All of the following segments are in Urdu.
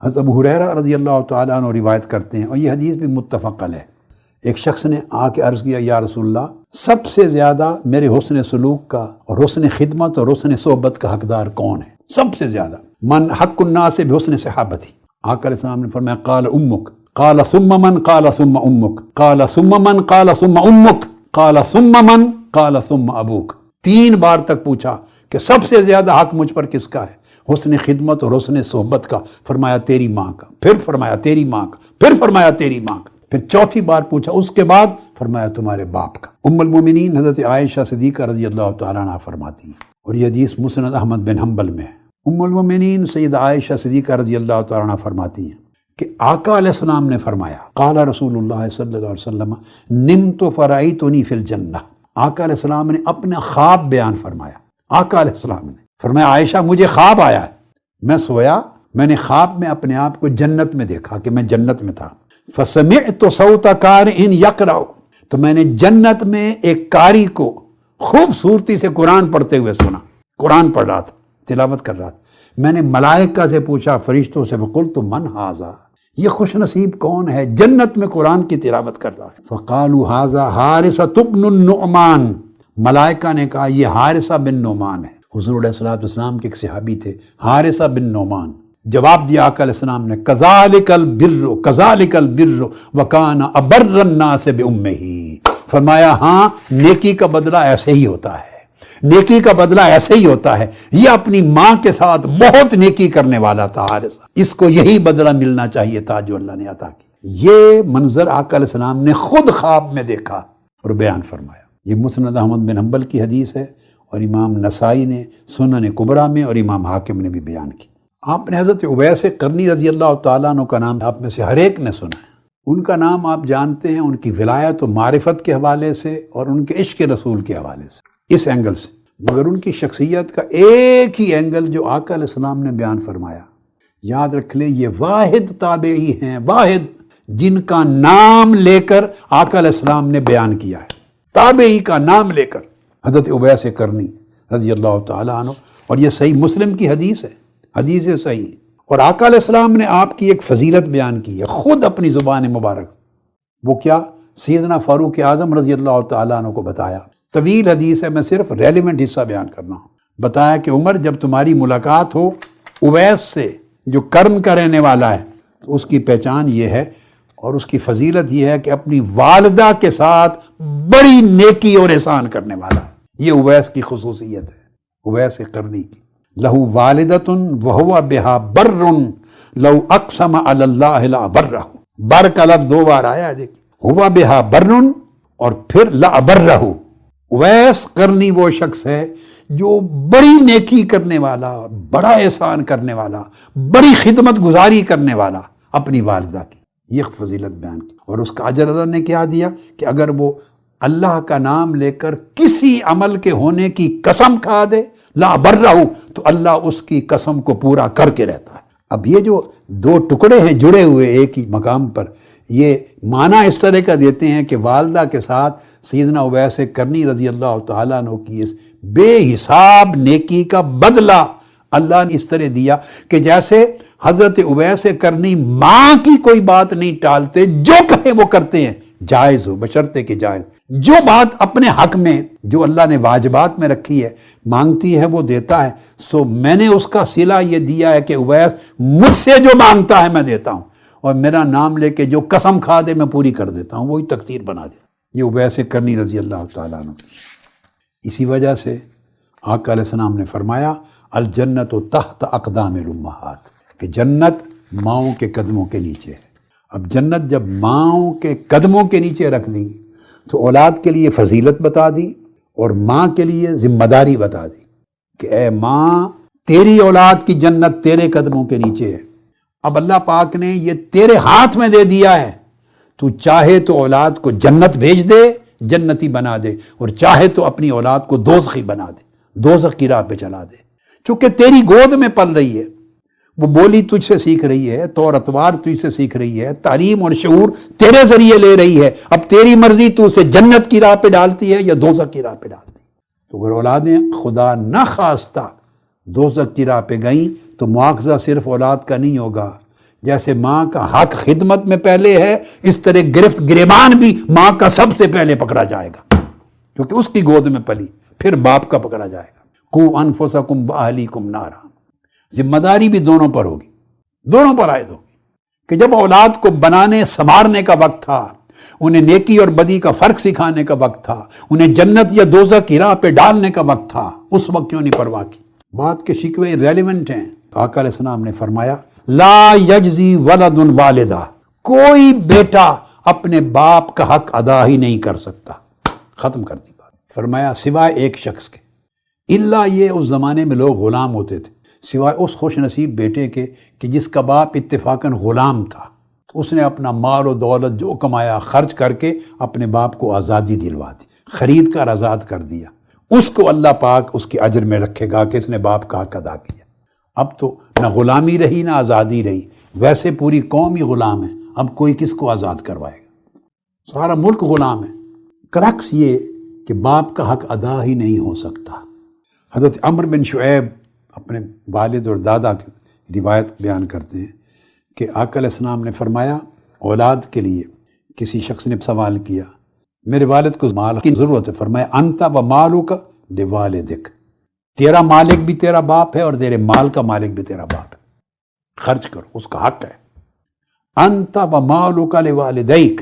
حضرت ابو ہریرہ رضی اللہ تعالیٰ عنہ روایت کرتے ہیں، اور یہ حدیث بھی متفق علیہ، ایک شخص نے آ کے عرض کیا، یا رسول اللہ، سب سے زیادہ میرے حسن سلوک کا اور حسن خدمت اور حسن صحبت کا حقدار کون ہے؟ سب سے زیادہ من حق الناس بحسن صحابتی۔ آقا علیہ السلام نے فرمایا، قال امک، قال ثم من، قال ثم امک، قال ثم من، قال ثم امک، قال ثم من، قال ثم ابوک۔ 3 بار تک پوچھا کہ سب سے زیادہ حق مجھ پر کس کا ہے؟ حسن خدمت اور حسن صحبت کا۔ فرمایا تیری ماں کا، پھر فرمایا تیری ماں کا، پھر فرمایا تیری ماں کا، پھر 4تھی بار پوچھا اس کے بعد فرمایا تمہارے باپ کا۔ ام المومنین حضرت عائشہ صدیقہ رضی اللہ تعالیٰ عنہ فرماتی ہیں، اور یہ حدیث مسند احمد بن حنبل میں ہے، ام المومنین سیدہ عائشہ صدیقہ رضی اللہ تعالیٰ عنہ فرماتی ہیں کہ آقا علیہ السلام نے فرمایا، قال رسول اللہ صلی اللہ علیہ وسلم، نمت فرأیتنی فی الجنہ۔ آقا علیہ السلام نے اپنا خواب بیان فرمایا۔ آقا علیہ السلام نے فرمایا، عائشہ مجھے خواب آیا ہے، میں سویا، میں نے خواب میں اپنے آپ کو جنت میں دیکھا کہ میں جنت میں تھا۔ فسمعت صوت قارئ یقرأ، تو میں نے جنت میں ایک قاری کو خوبصورتی سے قرآن پڑھتے ہوئے سنا، قرآن پڑھ رہا تھا، تلاوت کر رہا تھا۔ میں نے ملائکہ سے پوچھا، فرشتوں سے، فقلت من ھذا، یہ خوش نصیب کون ہے جنت میں قرآن کی تلاوت کر رہا ہے؟ فقالوا ھذا حارثہ بن النعمان، ملائکہ نے کہا یہ حارثہ بن نعمان ہے۔ حضور علیہ السلام کے ایک صحابی تھے حارثہ بن نعمان۔ جواب دیا آقا علیہ السلام نے، کذالک البر، کذالک البر وکان ابر الناس بامہ، فرمایا ہاں نیکی کا بدلہ ایسے ہی ہوتا ہے، نیکی کا بدلہ ایسے ہی ہوتا ہے۔ یہ اپنی ماں کے ساتھ بہت نیکی کرنے والا تھا حارثہ، اس کو یہی بدلہ ملنا چاہیے تھا جو اللہ نے عطا کی۔ یہ منظر آقا علیہ السلام نے خود خواب میں دیکھا اور بیان فرمایا۔ یہ مسند احمد بن حنبل کی حدیث ہے، اور امام نسائی نے سنن کبریٰ میں اور امام حاکم نے بھی بیان کی۔ آپ نے حضرت اویس قرنی رضی اللہ تعالیٰ عنہ کا نام آپ میں سے ہر ایک نے سنا ہے۔ ان کا نام آپ جانتے ہیں ان کی ولایت و معرفت کے حوالے سے اور ان کے عشق رسول کے حوالے سے، اس اینگل سے، مگر ان کی شخصیت کا ایک ہی اینگل جو آقا علیہ السلام نے بیان فرمایا، یاد رکھ لیں، یہ واحد تابعی ہیں، واحد جن کا نام لے کر آقا علیہ السلام نے بیان کیا ہے، تابعی کا نام لے کر، حضرت اویس قرنی رضی اللہ تعالیٰ عنہ۔ اور یہ صحیح مسلم کی حدیث ہے، حدیث صحیح۔ اور آقا علیہ السلام نے آپ کی ایک فضیلت بیان کی ہے خود اپنی زبان مبارک۔ وہ کیا؟ سیدنا فاروق اعظم رضی اللہ تعالیٰ عنہ کو بتایا، طویل حدیث ہے، میں صرف ریلیونٹ حصہ بیان کرنا ہوں۔ بتایا کہ عمر، جب تمہاری ملاقات ہو اویس سے جو کرن کا رہنے والا ہے، تو اس کی پہچان یہ ہے اور اس کی فضیلت یہ ہے کہ اپنی والدہ کے ساتھ بڑی نیکی اور احسان کرنے والا ہے۔ یہ اویس کی خصوصیت ہے، اویس قرنی کی۔ لہو والدۃ وہو بہا بر لو اقسم علی اللہ لابرہ، بر کا لفظ 2 بار آیا ہے، دیکھیے، ہوا بہا بر اور پھر لابرہ۔ اویس قرنی وہ شخص ہے جو بڑی نیکی کرنے والا، بڑا احسان کرنے والا، بڑی خدمت گزاری کرنے والا اپنی والدہ کی، یہ فضیلت بیان کی۔ اور اس کا اجر اللہ نے کیا دیا کہ اگر وہ اللہ کا نام لے کر کسی عمل کے ہونے کی قسم کھا دے، لا برہ، تو اللہ اس کی قسم کو پورا کر کے رہتا ہے۔ اب یہ جو 2 ٹکڑے ہیں جڑے ہوئے ایک ہی مقام پر، یہ معنی اس طرح کا دیتے ہیں کہ والدہ کے ساتھ سیدنا اویس قرنی رضی اللہ تعالیٰ عنہ کی اس بے حساب نیکی کا بدلہ اللہ نے اس طرح دیا کہ جیسے حضرت اویس قرنی ماں کی کوئی بات نہیں ٹالتے، جو کہے وہ کرتے ہیں، جائز ہو، بشرطے کہ جائز، جو بات اپنے حق میں جو اللہ نے واجبات میں رکھی ہے مانگتی ہے وہ دیتا ہے۔ سو میں نے اس کا صلہ یہ دیا ہے کہ اویس مجھ سے جو مانگتا ہے میں دیتا ہوں، اور میرا نام لے کے جو قسم کھا دے میں پوری کر دیتا ہوں، وہی تقدیر بنا دے۔ یہ اویس قرنی رضی اللہ تعالیٰ عنہ۔ اسی وجہ سے آقا علیہ السلام نے فرمایا، الجنت تحت اقدام الامہات، کہ جنت ماؤں کے قدموں کے نیچے ہے۔ اب جنت جب ماؤں کے قدموں کے نیچے رکھ دی تو اولاد کے لیے فضیلت بتا دی اور ماں کے لیے ذمہ داری بتا دی کہ اے ماں، تیری اولاد کی جنت تیرے قدموں کے نیچے ہے۔ اب اللہ پاک نے یہ تیرے ہاتھ میں دے دیا ہے، تو چاہے تو اولاد کو جنت بھیج دے، جنتی بنا دے، اور چاہے تو اپنی اولاد کو دوزخی بنا دے، دوزخ کی راہ پہ چلا دے، چونکہ تیری گود میں پل رہی ہے، وہ بولی تجھ سے سیکھ رہی ہے، طور اتوار تجھ سے سیکھ رہی ہے، تعلیم اور شعور تیرے ذریعے لے رہی ہے۔ اب تیری مرضی، تو اسے جنت کی راہ پہ ڈالتی ہے یا دوزخ کی راہ پہ ڈالتی ہے۔ تو اگر اولادیں خدا نہ خواستہ دوزخ کی راہ پہ گئیں تو مواخذہ صرف اولاد کا نہیں ہوگا، جیسے ماں کا حق خدمت میں پہلے ہے، اس طرح گرفت گریبان بھی ماں کا سب سے پہلے پکڑا جائے گا، کیونکہ اس کی گود میں پلی، پھر باپ کا پکڑا جائے گا۔ قوا انفسکم واہلیکم نارا، ذمہ داری بھی دونوں پر ہوگی، دونوں پر عائد ہوگی، کہ جب اولاد کو بنانے سنوارنے کا وقت تھا، انہیں نیکی اور بدی کا فرق سکھانے کا وقت تھا، انہیں جنت یا دوزخ کی راہ پہ ڈالنے کا وقت تھا، اس وقت کیوں نہیں پرواہ کی؟ بات کے شکوے ریلیونٹ ہیں۔ آقا علیہ السلام نے فرمایا لا یجزی ولد والدہ، کوئی بیٹا اپنے باپ کا حق ادا ہی نہیں کر سکتا، ختم کر دی بات۔ فرمایا سوائے ایک شخص کے، الا یہ اس زمانے میں لوگ غلام ہوتے تھے، سوائے اس خوش نصیب بیٹے کے کہ جس کا باپ اتفاقاً غلام تھا، تو اس نے اپنا مال و دولت جو کمایا خرچ کر کے اپنے باپ کو آزادی دلوا دی، خرید کر آزاد کر دیا، اس کو اللہ پاک اس کے اجر میں رکھے گا کہ اس نے باپ کا حق ادا کیا۔ اب تو نہ غلامی رہی نہ آزادی رہی، ویسے پوری قوم ہی غلام ہے، اب کوئی کس کو آزاد کروائے گا؟ سارا ملک غلام ہے۔ کرکس یہ کہ باپ کا حق ادا ہی نہیں ہو سکتا۔ حضرت عمرو بن شعیب اپنے والد اور دادا کی روایت بیان کرتے ہیں کہ آقا علیہ السلام نے فرمایا، اولاد کے لیے کسی شخص نے سوال کیا، میرے والد کو مال کی ضرورت ہے، فرمایا انت و مالک لوالدک، تیرا مالک بھی تیرا باپ ہے اور تیرے مال کا مالک بھی تیرا باپ ہے، خرچ کرو، اس کا حق ہے۔ انت و مالک لوالدیک،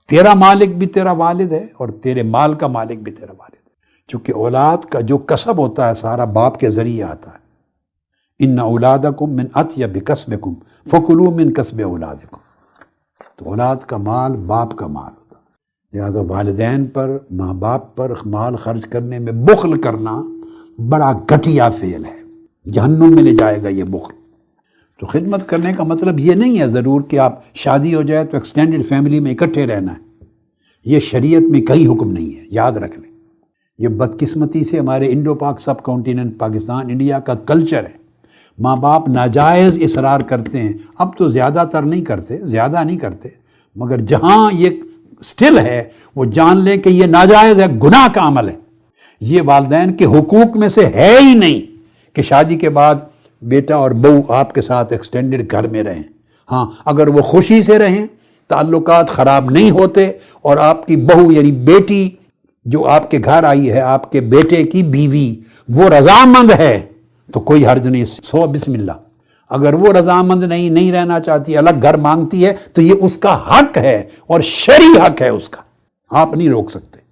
تیرا مالک بھی تیرا والد ہے اور تیرے مال کا مالک بھی تیرا والد ہے، چونکہ اولاد کا جو کسب ہوتا ہے سارا باپ کے ذریعے آتا ہے۔ ان اولادکم من اطیب کسبکم فکلوا من کسب اولادکم، تو اولاد کا مال باپ کا مال ہوتا ہے، لہذا والدین پر ماں باپ پر مال خرچ کرنے میں بخل کرنا بڑا گھٹیا فعل ہے، جہنم میں لے جائے گا یہ بخل۔ تو خدمت کرنے کا مطلب یہ نہیں ہے ضرور کہ آپ شادی ہو جائے تو ایکسٹینڈڈ فیملی میں اکٹھے رہنا ہے، یہ شریعت میں کئی حکم نہیں ہے، یاد رکھ لیں۔ یہ بدقسمتی سے ہمارے انڈو پاک سب کانٹیننٹ پاکستان انڈیا کا کلچر ہے، ماں باپ ناجائز اصرار کرتے ہیں، اب تو زیادہ تر نہیں کرتے، زیادہ نہیں کرتے، مگر جہاں یہ سٹل ہے وہ جان لیں کہ یہ ناجائز ہے، گناہ کا عمل ہے۔ یہ والدین کے حقوق میں سے ہے ہی نہیں کہ شادی کے بعد بیٹا اور بہو آپ کے ساتھ ایکسٹینڈڈ گھر میں رہیں۔ ہاں اگر وہ خوشی سے رہیں، تعلقات خراب نہیں ہوتے، اور آپ کی بہو یعنی بیٹی جو آپ کے گھر آئی ہے، آپ کے بیٹے کی بیوی، وہ رضامند ہے تو کوئی حرج نہیں، سو بسم اللہ۔ اگر وہ رضامند نہیں رہنا چاہتی، الگ گھر مانگتی ہے، تو یہ اس کا حق ہے اور شرعی حق ہے اس کا، آپ نہیں روک سکتے۔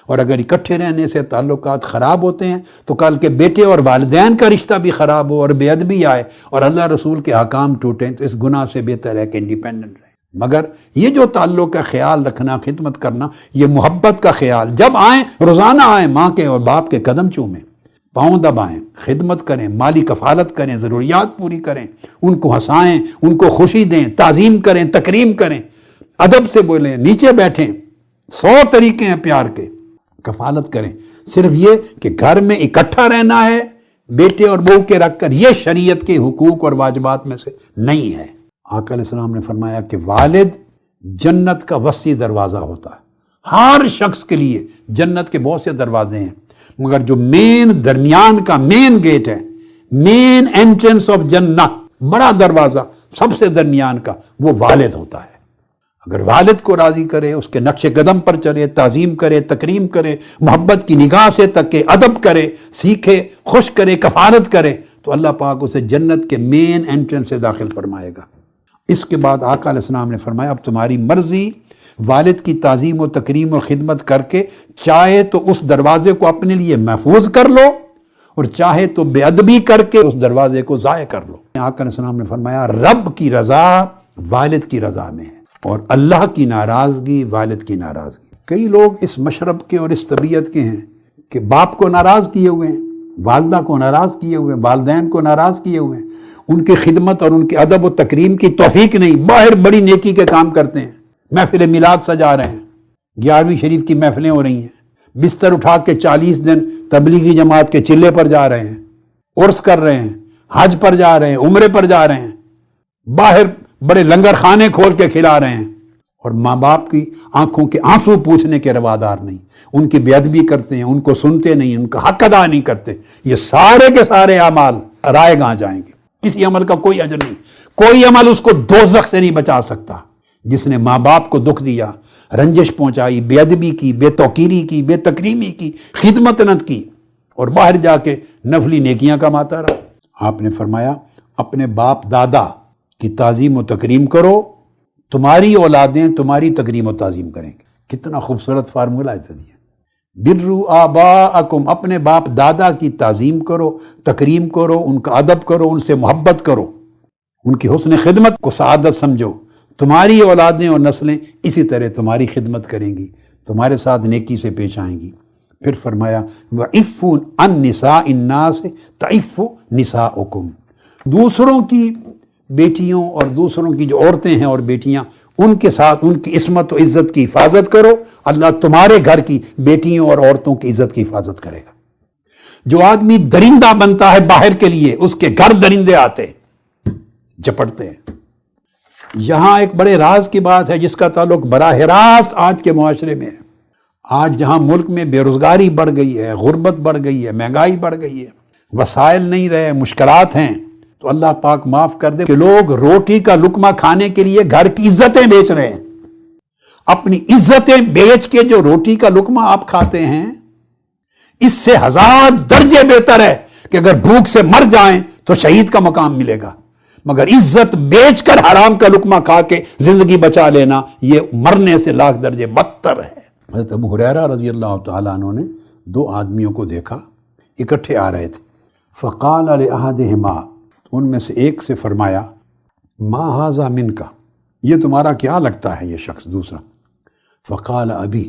اور اگر اکٹھے رہنے سے تعلقات خراب ہوتے ہیں تو کل کے بیٹے اور والدین کا رشتہ بھی خراب ہو اور بے ادبی آئے اور اللہ رسول کے احکام ٹوٹیں، تو اس گناہ سے بہتر ہے کہ انڈیپینڈنٹ رہیں۔ مگر یہ جو تعلق کا خیال رکھنا، خدمت کرنا، یہ محبت کا خیال، جب آئیں روزانہ آئیں، ماں کے اور باپ کے قدم چومیں، پاؤں دبائیں، خدمت کریں، مالی کفالت کریں، ضروریات پوری کریں، ان کو ہنسائیں، ان کو خوشی دیں، تعظیم کریں، تکریم کریں، ادب سے بولیں، نیچے بیٹھیں، 100 طریقے ہیں پیار کے، کفالت کریں۔ صرف یہ کہ گھر میں اکٹھا رہنا ہے بیٹے اور بہو کے رکھ کر، یہ شریعت کے حقوق اور واجبات میں سے نہیں ہے۔ آقا علیہ السلام نے فرمایا کہ والد جنت کا وسیع دروازہ ہوتا ہے، ہر شخص کے لیے جنت کے بہت سے دروازے ہیں، مگر جو درمیان کا مین گیٹ ہے، مین انٹرنس آف جنت، بڑا دروازہ سب سے درمیان کا، وہ والد ہوتا ہے۔ اگر والد کو راضی کرے، اس کے نقش قدم پر چلے، تعظیم کرے، تکریم کرے، محبت کی نگاہ سے تکے، ادب کرے، سیکھے، خوش کرے، کفالت کرے، تو اللہ پاک اسے جنت کے مین انٹرنس سے داخل فرمائے گا۔ اس کے بعد آقا علیہ السلام نے فرمایا اب تمہاری مرضی، والد کی تعظیم و تکریم اور خدمت کر کے چاہے تو اس دروازے کو اپنے لیے محفوظ کر لو، اور چاہے تو بے ادبی کر کے اس دروازے کو ضائع کر لو۔ آقا علیہ السلام نے فرمایا رب کی رضا والد کی رضا میں ہے، اور اللہ کی ناراضگی والد کی ناراضگی۔ کئی لوگ اس مشرب کے اور اس طبیعت کے ہیں کہ باپ کو ناراض کیے ہوئے ہیں، والدہ کو ناراض کیے ہوئے ہیں، والدین کو ناراض کیے ہوئے ہیں، ان کی خدمت اور ان کے ادب و تکریم کی توفیق نہیں، باہر بڑی نیکی کے کام کرتے ہیں، محفل میلاد سجا رہے ہیں، 11ویں شریف کی محفلیں ہو رہی ہیں، بستر اٹھا کے 40 دن تبلیغی جماعت کے چلے پر جا رہے ہیں، عرس کر رہے ہیں، حج پر جا رہے ہیں، عمرے پر جا رہے ہیں، باہر بڑے لنگر خانے کھول کے کھلا رہے ہیں، اور ماں باپ کی آنکھوں کے آنسو پوچھنے کے روادار نہیں، ان کی بے ادبی کرتے ہیں، ان کو سنتے نہیں، ان کا حق ادا نہیں کرتے۔ یہ سارے کے سارے اعمال رائے گاہ جائیں گے۔ کسی عمل کا کوئی اجر نہیں، کوئی عمل اس کو دوزخ سے نہیں بچا سکتا۔ جس نے ماں باپ کو دکھ دیا، رنجش پہنچائی، بے ادبی کی، بے توقیری کی، بے تکریمی کی، خدمت نہ کی، اور باہر جا کے نفلی نیکیاں کماتا رہا۔ آپ نے فرمایا اپنے باپ دادا کی تعظیم و تکریم کرو، تمہاری اولادیں تمہاری تکریم و تعظیم کریں گے۔ کتنا خوبصورت فارمولہ ہے دیا، برو آباءکم، اپنے باپ دادا کی تعظیم کرو، تکریم کرو، ان کا ادب کرو، ان سے محبت کرو، ان کی حسن خدمت کو سعادت سمجھو۔ تمہاری اولادیں اور نسلیں اسی طرح تمہاری خدمت کریں گی، تمہارے ساتھ نیکی سے پیش آئیں گی۔ پھر فرمایا وَعِفُّ عَن نِّسَاءِ النَّاسِ تَعِفُّ نِسَاؤُکُم، دوسروں کی بیٹیوں اور دوسروں کی جو عورتیں ہیں اور بیٹیاں، ان کے ساتھ ان کی عصمت و عزت کی حفاظت کرو، اللہ تمہارے گھر کی بیٹیوں اور عورتوں کی عزت کی حفاظت کرے گا۔ جو آدمی درندہ بنتا ہے باہر کے لیے، اس کے گھر درندے آتے ہیں، جپٹتے ہیں۔ یہاں ایک بڑے راز کی بات ہے جس کا تعلق براہ راست آج کے معاشرے میں ہے۔ آج جہاں ملک میں بے روزگاری بڑھ گئی ہے، غربت بڑھ گئی ہے، مہنگائی بڑھ گئی ہے، وسائل نہیں رہے، مشکلات ہیں، تو اللہ پاک معاف کر دے کہ لوگ روٹی کا لقمہ کھانے کے لیے گھر کی عزتیں بیچ رہے ہیں۔ اپنی عزتیں بیچ کے جو روٹی کا لقمہ آپ کھاتے ہیں، اس سے 1000 درجے بہتر ہے کہ اگر بھوک سے مر جائیں تو شہید کا مقام ملے گا، مگر عزت بیچ کر حرام کا لقمہ کھا کے زندگی بچا لینا، یہ مرنے سے 1,00,000 درجے بدتر ہے۔ حضرت ابو ہریرہ رضی اللہ تعالیٰ عنہ نے 2 آدمیوں کو دیکھا، اکٹھے آ رہے تھے۔ فقال لأحدہما، ان میں سے ایک سے فرمایا ما ھذا منک، یہ تمہارا کیا لگتا ہے یہ شخص دوسرا؟ فقال ابی،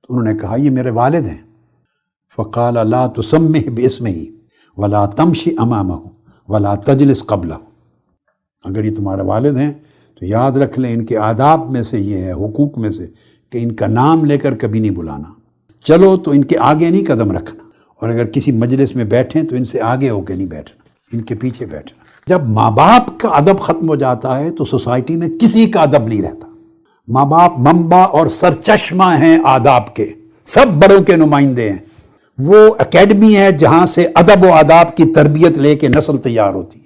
تو انہوں نے کہا یہ میرے والد ہیں۔ فقال لا تسمہ باسمہ ولا تمشی امامہ ولا تجلس قبلہ، اگر یہ تمہارے والد ہیں تو یاد رکھ لیں ان کے آداب میں سے یہ ہے، حقوق میں سے، کہ ان کا نام لے کر کبھی نہیں بلانا، چلو تو ان کے آگے نہیں قدم رکھنا، اور اگر کسی مجلس میں بیٹھیں تو ان سے آگے ہو کے نہیں بیٹھنا، ان کے پیچھے بیٹھنا۔ جب ماں باپ کا ادب ختم ہو جاتا ہے تو سوسائٹی میں کسی کا ادب نہیں رہتا۔ ماں باپ منبع اور سرچشمہ ہیں آداب کے، سب بڑوں کے نمائندے ہیں۔ وہ اکیڈمی ہے جہاں سے ادب و آداب کی تربیت لے کے نسل تیار ہوتی ہے۔